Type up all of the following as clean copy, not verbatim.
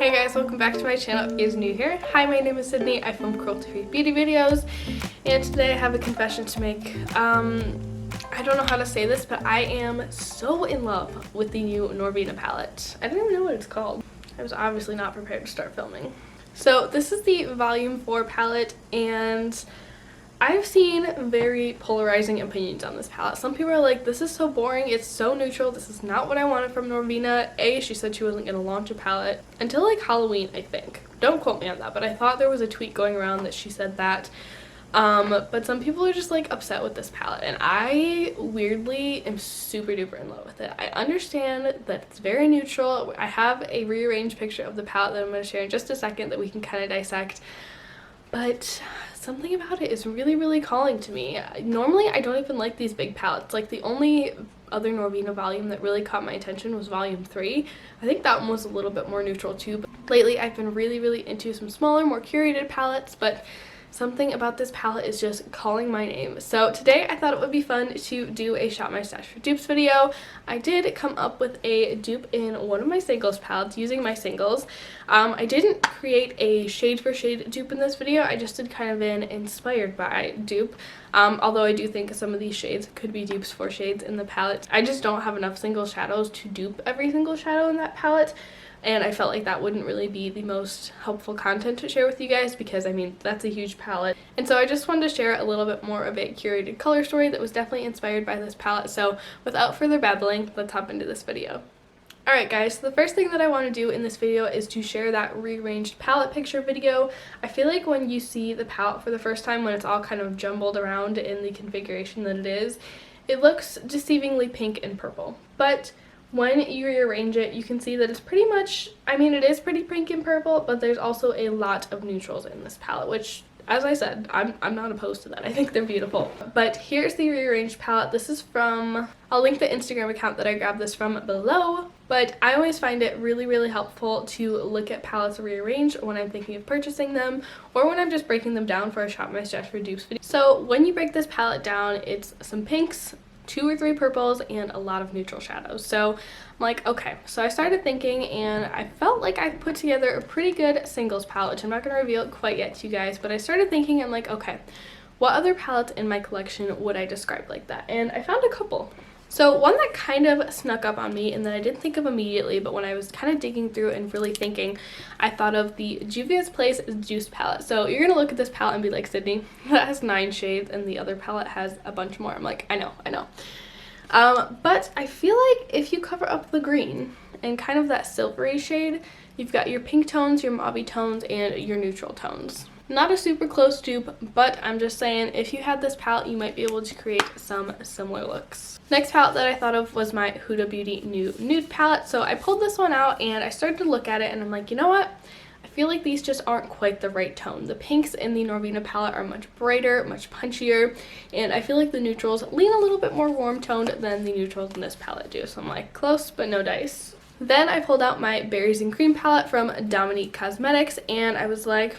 Hey guys, welcome back to my channel if you guys are new here. Hi, my name is Sydney. I film cruelty-free beauty videos, and today I have a confession to make. I don't know how to say this, but I am so in love with the new Norvina palette. I don't even know what it's called. I was obviously not prepared to start filming. So this is the Volume 4 palette, and I've seen very polarizing opinions on this palette. Some people are like, this is so boring, it's so neutral, this is not what I wanted from Norvina. She said she wasn't going to launch a palette until like Halloween, I think. Don't quote me on that, but I thought there was a tweet going around that she said that. But some people are just like upset with this palette, and I weirdly am super duper in love with it. I understand that it's very neutral. I have a rearranged picture of the palette that I'm going to share in just a second that we can kind of dissect. But something about it is really, really calling to me. Normally, I don't even like these big palettes. Like, the only other Norvina volume that really caught my attention was Volume 3. I think that one was a little bit more neutral too. But lately, I've been really, really into some smaller, more curated palettes, but something about this palette is just calling my name. So today I thought it would be fun to do a Shop My Stash for Dupes video. I did come up with a dupe in one of my singles palettes using my singles. I didn't create a shade for shade dupe in this video. I just did kind of an inspired by dupe. Although I do think some of these shades could be dupes for shades in the palette. I just don't have enough single shadows to dupe every single shadow in that palette. And I felt like that wouldn't really be the most helpful content to share with you guys because, I mean, that's a huge palette. And so I just wanted to share a little bit more of a curated color story that was definitely inspired by this palette. So without further babbling, let's hop into this video. Alright guys, so the first thing that I want to do in this video is to share that rearranged palette picture video. I feel like when you see the palette for the first time, when it's all kind of jumbled around in the configuration that it is, it looks deceivingly pink and purple. But when you rearrange it, you can see that it's pretty much, I mean, it is pretty pink and purple, but there's also a lot of neutrals in this palette, which, as I said, I'm not opposed to that. I think they're beautiful. But here's the rearranged palette. This is from, I'll link the Instagram account that I grabbed this from below, but I always find it really, really helpful to look at palettes rearranged when I'm thinking of purchasing them, or when I'm just breaking them down for a Shop My Stash for Dupes video. So when you break this palette down, it's some pinks, 2 or 3 purples, and a lot of neutral shadows. So I'm like, okay, so I started thinking, and I felt like I put together a pretty good singles palette, which I'm not going to reveal it quite yet to you guys, but I started thinking, I'm like, okay, what other palettes in my collection would I describe like that? And I found a couple. So one that kind of snuck up on me and that I didn't think of immediately, but when I was kind of digging through and really thinking, I thought of the Juvia's Place Juice palette. So you're going to look at this palette and be like, Sydney, that has 9 shades and the other palette has a bunch more. I'm like, I know. But I feel like if you cover up the green and kind of that silvery shade, you've got your pink tones, your mauve tones, and your neutral tones. Not a super close dupe, but I'm just saying if you had this palette, you might be able to create some similar looks. Next palette that I thought of was my Huda Beauty New Nude palette. So I pulled this one out and I started to look at it and I'm like, you know what? I feel like these just aren't quite the right tone. The pinks in the Norvina palette are much brighter, much punchier, and I feel like the neutrals lean a little bit more warm toned than the neutrals in this palette do. So I'm like, close but no dice. Then I pulled out my Berries and Cream palette from Dominique Cosmetics and I was like,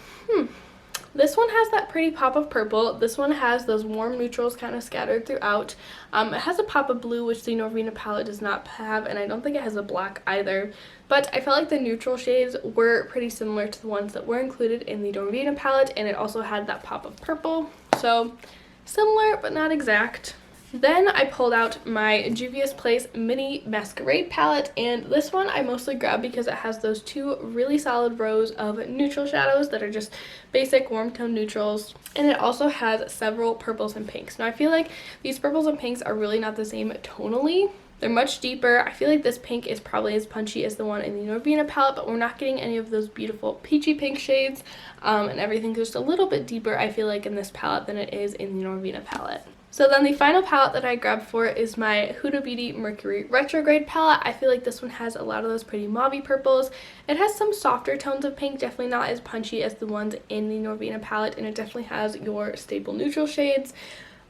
this one has that pretty pop of purple. This one has those warm neutrals kind of scattered throughout. It has a pop of blue, which the Norvina palette does not have, and I don't think it has a black either. But I felt like the neutral shades were pretty similar to the ones that were included in the Norvina palette, and it also had that pop of purple. So similar, but not exact. Then I pulled out my Juvia's Place Mini Masquerade palette, and this one I mostly grabbed because it has those 2 really solid rows of neutral shadows that are just basic warm tone neutrals, and it also has several purples and pinks. Now I feel like these purples and pinks are really not the same tonally. They're much deeper. I feel like this pink is probably as punchy as the one in the Norvina palette, but we're not getting any of those beautiful peachy pink shades, and everything's just a little bit deeper, I feel like, in this palette than it is in the Norvina palette. So then the final palette that I grabbed for it is my Huda Beauty Mercury Retrograde palette. I feel like this one has a lot of those pretty mauve purples. It has some softer tones of pink, definitely not as punchy as the ones in the Norvina palette, and it definitely has your staple neutral shades.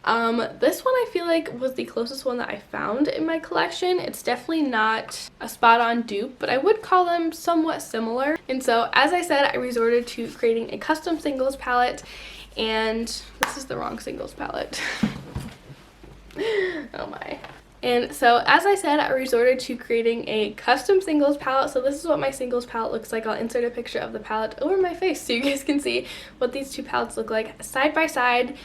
This one I feel like was the closest one that I found in my collection. It's definitely not a spot-on dupe, but I would call them somewhat similar. And so, as I said, I resorted to creating a custom singles palette, and this is the wrong singles palette. Oh my. And so as I said, I resorted to creating a custom singles palette. So this is what my singles palette looks like. I'll insert a picture of the palette over my face so you guys can see what these two palettes look like side by side.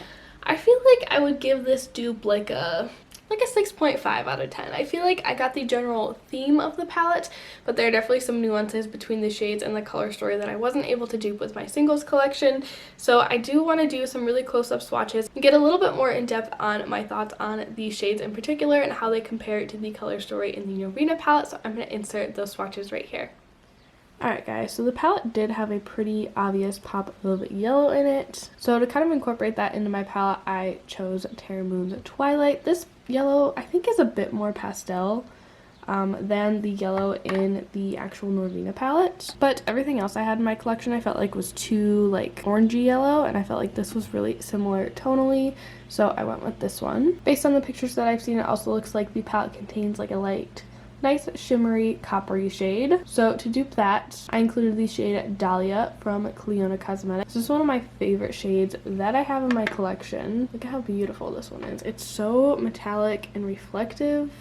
I feel like I would give this dupe like a 6.5 out of 10. I feel like I got the general theme of the palette, but there are definitely some nuances between the shades and the color story that I wasn't able to dupe with my singles collection. So I do want to do some really close-up swatches and get a little bit more in depth on my thoughts on these shades in particular and how they compare to the color story in the Norvina palette. So I'm going to insert those swatches right here. Alright guys, so the palette did have a pretty obvious pop of yellow in it. So to kind of incorporate that into my palette, I chose Terra Moon's Twilight. This yellow I think is a bit more pastel than the yellow in the actual Norvina palette. But everything else I had in my collection I felt like was too like orangey yellow, and I felt like this was really similar tonally. So I went with this one. Based on the pictures that I've seen, it also looks like the palette contains like a nice shimmery coppery shade. So to dupe that, I included the shade Dahlia from Kaleido Cosmetics. This is one of my favorite shades that I have in my collection. Look at how beautiful this one is. It's so metallic and reflective.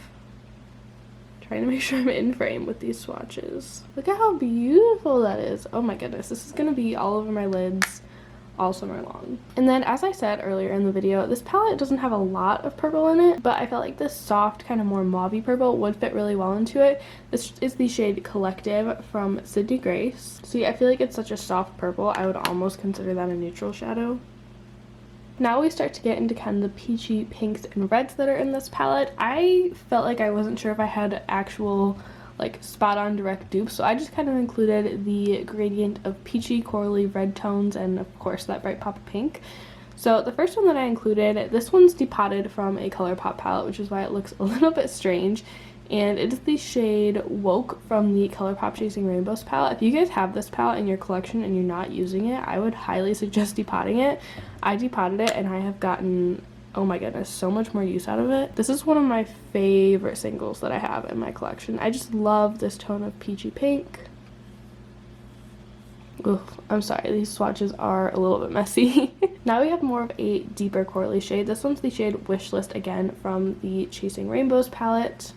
Trying to make sure I'm in frame with these swatches. Look at how beautiful that is. Oh my goodness, this is gonna be all over my lids all summer long. And then, as I said earlier in the video, this palette doesn't have a lot of purple in it, but I felt like this soft kind of more mauvey purple would fit really well into it. This is the shade Collective from sydneym. See, I feel like it's such a soft purple, I would almost consider that a neutral shadow. Now we start to get into kind of the peachy pinks and reds that are in this palette. I felt like I wasn't sure if I had actual like spot on direct dupes, so I just kind of included the gradient of peachy corally red tones and of course that bright pop of pink. So the first one that I included, this one's depotted from a ColourPop palette, which is why it looks a little bit strange, and it is the shade Woke from the ColourPop Chasing Rainbows palette. If you guys have this palette in your collection and you're not using it, I would highly suggest depotting it. I depotted it and I have gotten, oh my goodness, so much more use out of it. This is one of my favorite singles that I have in my collection. I just love this tone of peachy pink. Oof, I'm sorry, these swatches are a little bit messy. Now we have more of a deeper corally shade. This one's the shade Wishlist again from the Chasing Rainbows palette.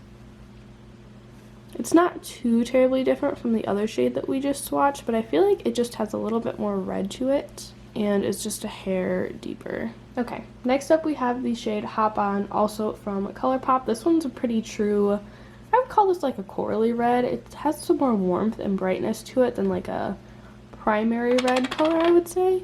It's not too terribly different from the other shade that we just swatched, but I feel like it just has a little bit more red to it and it's just a hair deeper. Okay, next up we have the shade Hop On, also from ColourPop. This one's a pretty true, I would call this like a corally red. It has some more warmth and brightness to it than like a primary red color, I would say.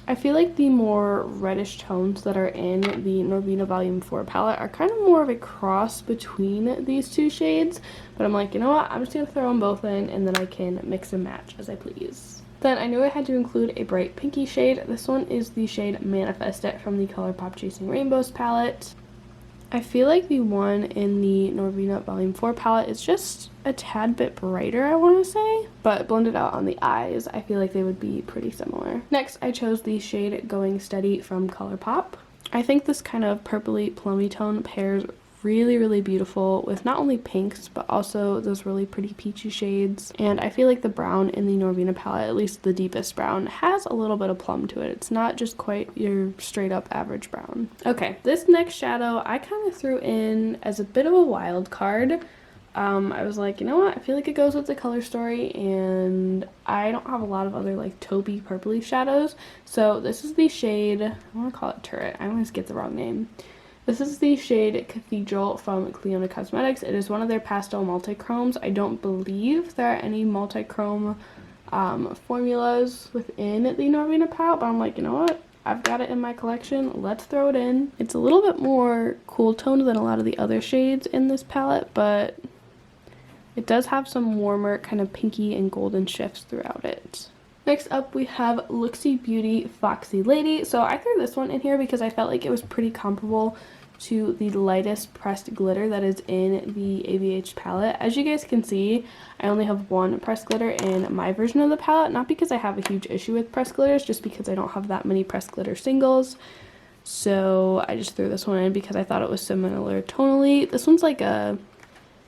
I feel like the more reddish tones that are in the Norvina Volume 4 palette are kind of more of a cross between these two shades, but I'm like, you know what, I'm just going to throw them both in and then I can mix and match as I please. Then I knew I had to include a bright pinky shade. This one is the shade Manifest It from the ColourPop Chasing Rainbows palette. I feel like the one in the Norvina Volume 4 palette is just a tad bit brighter, I want to say, but blended out on the eyes, I feel like they would be pretty similar. Next, I chose the shade Going Steady from ColourPop. I think this kind of purpley plummy tone pairs really beautiful with not only pinks but also those really pretty peachy shades, and I feel like the brown in the Norvina palette, at least the deepest brown, has a little bit of plum to it. It's not just quite your straight up average brown. Okay, this next shadow I kind of threw in as a bit of a wild card. I was like, you know what, I feel like it goes with the color story and I don't have a lot of other like taupey purpley shadows, so this is the shade, I want to call it Turret, I always get the wrong name. This is the shade Cathedral from Kaleido Cosmetics. It is one of their pastel multi-chromes. I don't believe there are any multi-chrome formulas within the Norvina palette, but I'm like, you know what? I've got it in my collection. Let's throw it in. It's a little bit more cool toned than a lot of the other shades in this palette, but it does have some warmer kind of pinky and golden shifts throughout it. Next up we have Looksy Beauty Foxy Lady. So I threw this one in here because I felt like it was pretty comparable to the lightest pressed glitter that is in the ABH palette. As you guys can see, I only have one pressed glitter in my version of the palette, not because I have a huge issue with pressed glitters, just because I don't have that many pressed glitter singles. So I just threw this one in because I thought it was similar tonally. This one's like a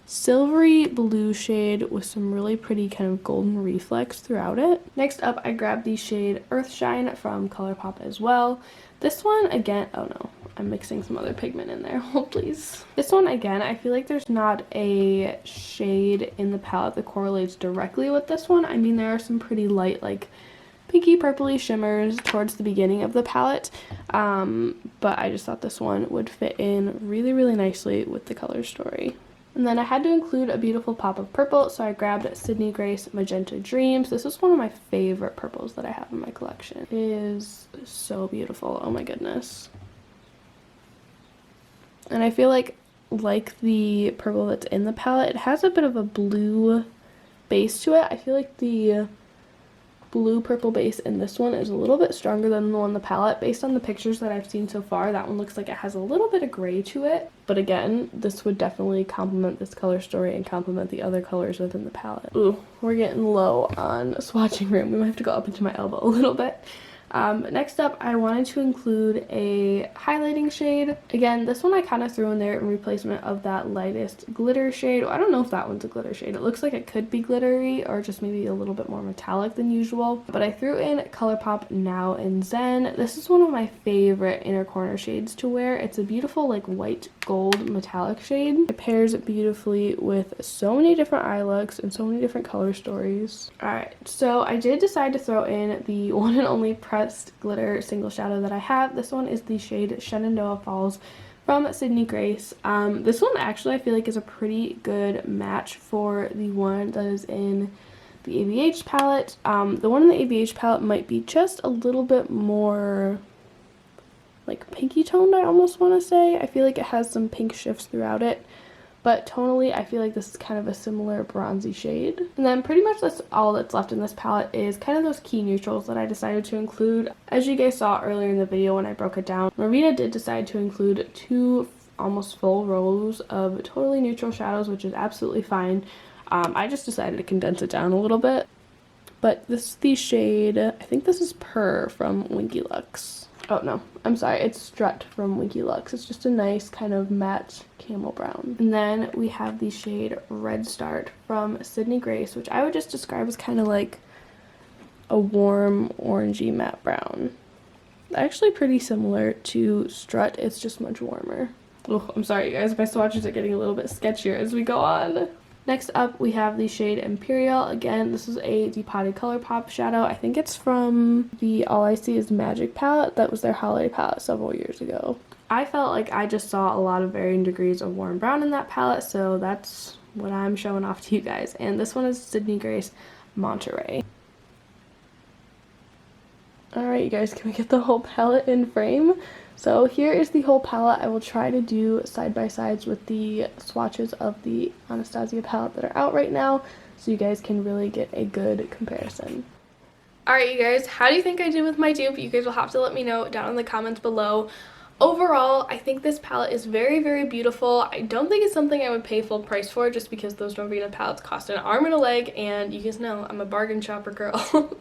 silvery blue shade with some really pretty kind of golden reflex throughout it. Next up, I grabbed the shade Earthshine from ColourPop as well. This one, again, oh no, I'm mixing some other pigment in there. Oh, please. This one, again, I feel like there's not a shade in the palette that correlates directly with this one. I mean, there are some pretty light, like, pinky purpley shimmers towards the beginning of the palette, but I just thought this one would fit in really, really nicely with the color story. And then I had to include a beautiful pop of purple, so I grabbed Sydney Grace Magenta Dreams. This is one of my favorite purples that I have in my collection. It is so beautiful. Oh my goodness. And I feel like the purple that's in the palette, it has a bit of a blue base to it. I feel like the blue purple base in this one is a little bit stronger than the one in the palette. Based on the pictures that I've seen so far, that one looks like it has a little bit of gray to it. But again, this would definitely complement this color story and complement the other colors within the palette. Ooh, we're getting low on swatching room. We might have to go up into my elbow a little bit. Next up, I wanted to include a highlighting shade. Again, this one I kind of threw in there in replacement of that lightest glitter shade. I don't know if that one's a glitter shade. It looks like it could be glittery or just maybe a little bit more metallic than usual. But I threw in ColourPop Now in Zen. This is one of my favorite inner corner shades to wear. It's a beautiful like white gold metallic shade. It pairs beautifully with so many different eye looks and so many different color stories. Alright, so I did decide to throw in the one and only pressed glitter single shadow that I have. This one is the shade Shenandoah Falls from Sydney Grace. This one actually I feel like is a pretty good match for the one that is in the ABH palette. The one in the ABH palette might be just a little bit more like pinky toned, I almost want to say. I feel like it has some pink shifts throughout it, but tonally I feel like this is kind of a similar bronzy shade. And then pretty much that's all that's left in this palette is kind of those key neutrals that I decided to include. As you guys saw earlier in the video when I broke it down, Norvina did decide to include 2 almost full rows of totally neutral shadows, which is absolutely fine. I just decided to condense it down a little bit. But this is the shade, I think this is Purr from Winky Lux. Oh no, I'm sorry, it's Strut from Winky Lux. It's just a nice kind of matte camel brown. And then we have the shade Red Start from Sydney Grace, which I would just describe as kind of like a warm orangey matte brown. Actually pretty similar to Strut, it's just much warmer. Oh, I'm sorry you guys, my swatches are getting a little bit sketchier as we go on. Next up, we have the shade Imperial. Again, this is a Depotted ColourPop shadow. I think it's from the All I See Is Magic palette. That was their holiday palette several years ago. I felt like I just saw a lot of varying degrees of warm brown in that palette, so that's what I'm showing off to you guys. And this one is Sydney Grace Monterey. Alright, you guys, can we get the whole palette in frame? So here is the whole palette. I will try to do side-by-sides with the swatches of the Anastasia palette that are out right now, so you guys can really get a good comparison. Alright, you guys, how do you think I did with my dupe? You guys will have to let me know down in the comments below. Overall, I think this palette is very, very beautiful. I don't think it's something I would pay full price for just because those Norvina palettes cost an arm and a leg, and you guys know I'm a bargain shopper girl.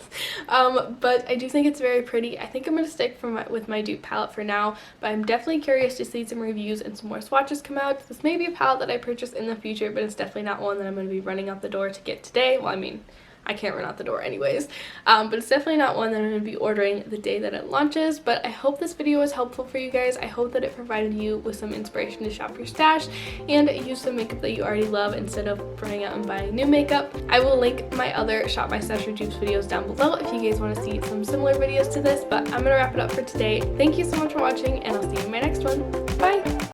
But I do think it's very pretty. I think I'm going to stick with my dupe palette for now, but I'm definitely curious to see some reviews and some more swatches come out. This may be a palette that I purchase in the future, but it's definitely not one that I'm going to be running out the door to get today. Well, I mean, I can't run out the door anyways, but it's definitely not one that I'm going to be ordering the day that it launches. But I hope this video was helpful for you guys. I hope that it provided you with some inspiration to shop your stash and use some makeup that you already love instead of running out and buying new makeup. I will link my other Shop My Stash or Dupes videos down below if you guys want to see some similar videos to this, but I'm going to wrap it up for today. Thank you so much for watching, and I'll see you in my next one. Bye!